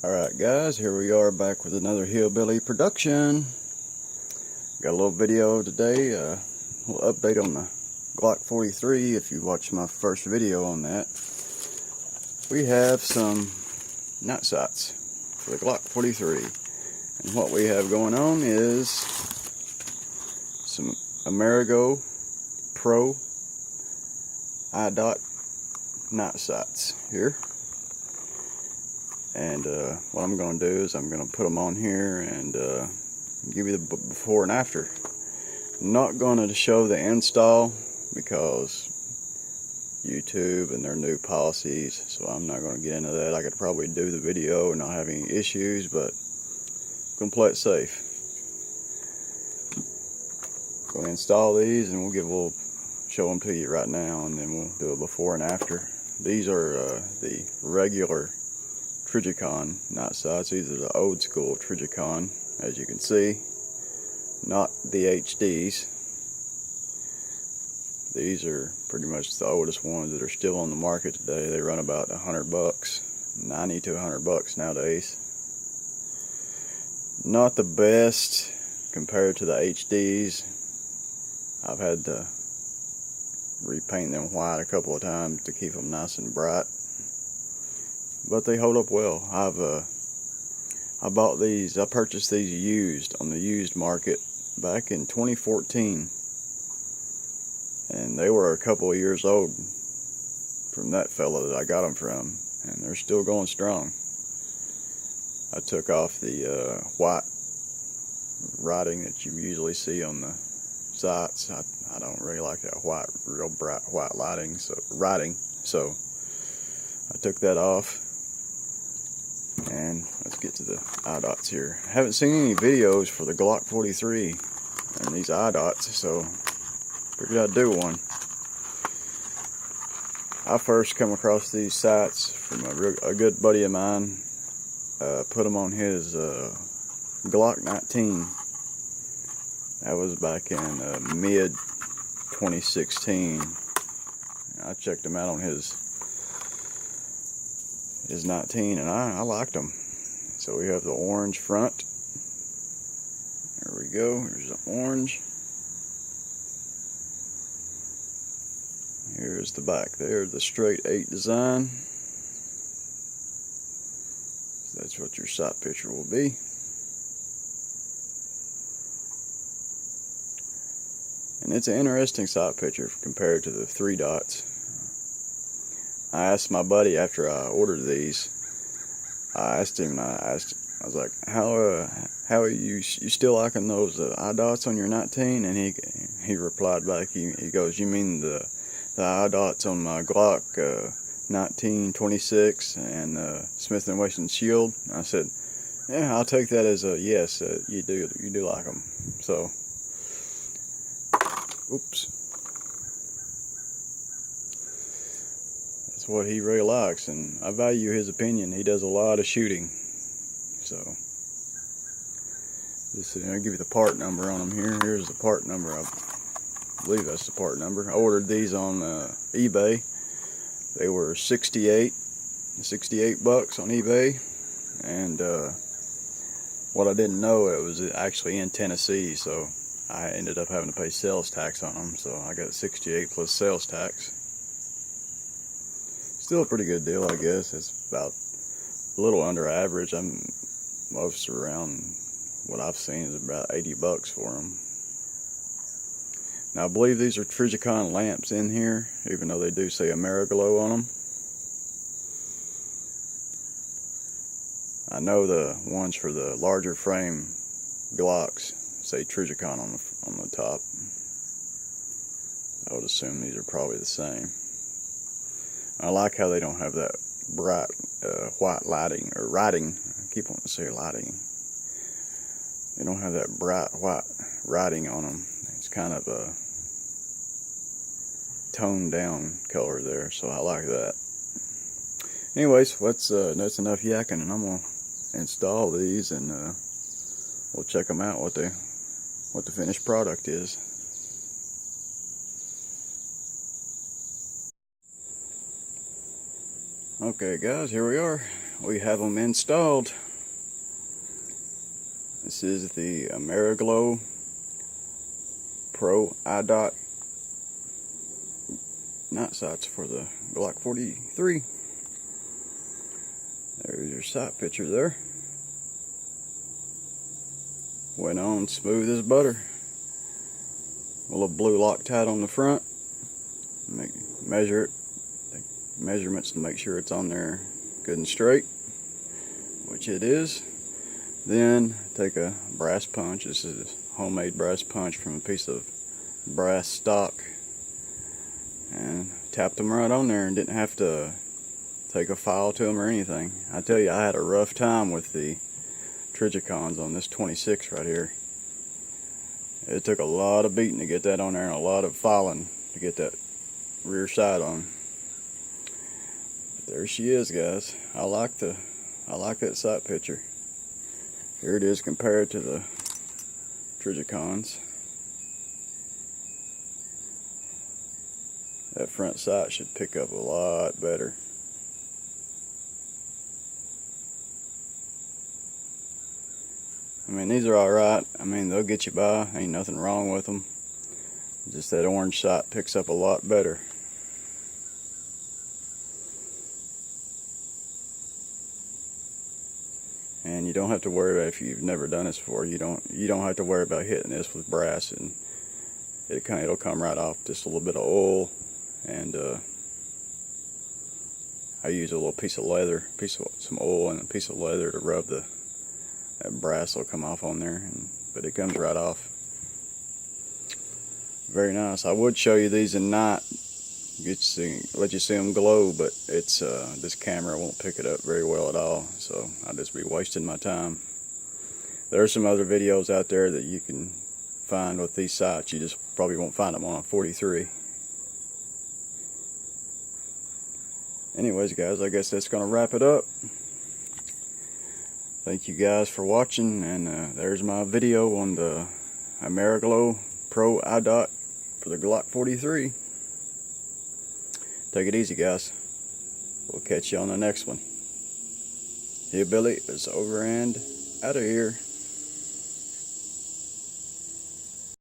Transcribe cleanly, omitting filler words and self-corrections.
Alright guys, here we are back with another Hillbilly production. Got a little video today, a little update on the Glock 43. If you watched my first video on that, we have some nut sights for the Glock 43. And what we have going on is some Ameriglo Pro I-Dot nut sights here. And what I'm going to do is I'm going to put them on here and give you the before and after. I'm not going to show the install because YouTube and their new policies, so I'm not going to get into that. I could probably do the video and not have any issues, but I'm going to play it safe. Going to install these and we'll show them to you right now, and then we'll do a before and after. These are the regular Trijicon nut sights. These are the old school Trijicon, as you can see, not the HDs. These are pretty much the oldest ones that are still on the market today. They run about $100, 90 to 100 bucks nowadays. Not the best compared to the HDs. I've had to repaint them white a couple of times to keep them nice and bright, but they hold up well. I bought these, I purchased these used on the used market back in 2014, and they were a couple of years old from that fella that I got them from, and they're still going strong. I took off the white writing that you usually see on the sights. I don't really like that white, real bright white writing, so I took that off. And let's get to the I-Dots here. I haven't seen any videos for the Glock 43 and these I-Dots, so figured I'd do one. I first come across these sights from a good buddy of mine. Put them on his Glock 19. That was back in mid 2016. I checked him out on his 19, and I liked them. So we have the orange front. There we go. Here's the orange. Here's the back there, the straight 8 design. So that's what your sight picture will be. And it's an interesting sight picture compared to the 3 dots. I asked my buddy after I ordered these. I asked him, I was like, "How are you still liking those I-Dots on your 19?" And he replied back. He goes, "You mean the I-Dots on my Glock 1926 and Smith & Wesson Shield?" And I said, "Yeah, I'll take that as a yes. You do like them." So, oops. That's what he really likes, and I value his opinion. He does a lot of shooting. So, I'll give you the part number on them here. Here's the part number. I believe that's the part number. I ordered these on eBay. They were 68 bucks on eBay, and what I didn't know, it was actually in Tennessee, so I ended up having to pay sales tax on them. So I got 68 plus sales tax. Still a pretty good deal, I guess. It's about a little under average. I'm most around, what I've seen is about 80 bucks for them. Now I believe these are Trijicon lamps in here, even though they do say Ameriglo on them. I know the ones for the larger frame Glocks say Trijicon on the top. I would assume these are probably the same. I like how they don't have that bright white lighting, or writing. I keep wanting to say lighting. They don't have that bright white writing on them. It's kind of a toned down color there, so I like that. Anyways, that's enough yakking, and I'm gonna install these, and we'll check them out, what the finished product is. Okay guys, here we are we have them installed. This is the Ameriglo Pro I-Dot knot sights for the Glock 43. There's your sight picture there. Went on smooth as butter. A little blue Loctite on the front. Measure it. Take measurements to make sure it's on there good and straight, which it is. Then take a brass punch. This is a homemade brass punch from a piece of brass stock, and tapped them right on there and didn't have to take a file to them or anything. I tell you, I had a rough time with the Trijicons on this 26 right here. It took a lot of beating to get that on there and a lot of filing to get that rear side on. But there she is, guys. I like that sight picture. Here it is compared to the Trijicons. That front sight should pick up a lot better. I mean, these are alright. I mean, they'll get you by. Ain't nothing wrong with them. Just that orange sight picks up a lot better. And you don't have to worry about, if you've never done this before, you don't have to worry about hitting this with brass, and it'll come right off. Just a little bit of oil, and I use a little piece of leather, some oil and a piece of leather to rub that brass will come off on there, but it comes right off. Very nice. I would show you these in night, let you see them glow, but it's this camera won't pick it up very well at all, so I'll just be wasting my time. There are some other videos out there that you can find with these sights. You just probably won't find them on a 43. Anyways, guys, I guess that's gonna wrap it up. Thank you guys for watching, and there's my video on the Ameriglo Pro I-Dot for the Glock 43. Take it easy, guys. We'll catch you on the next one. Hillbilly is over and out of here.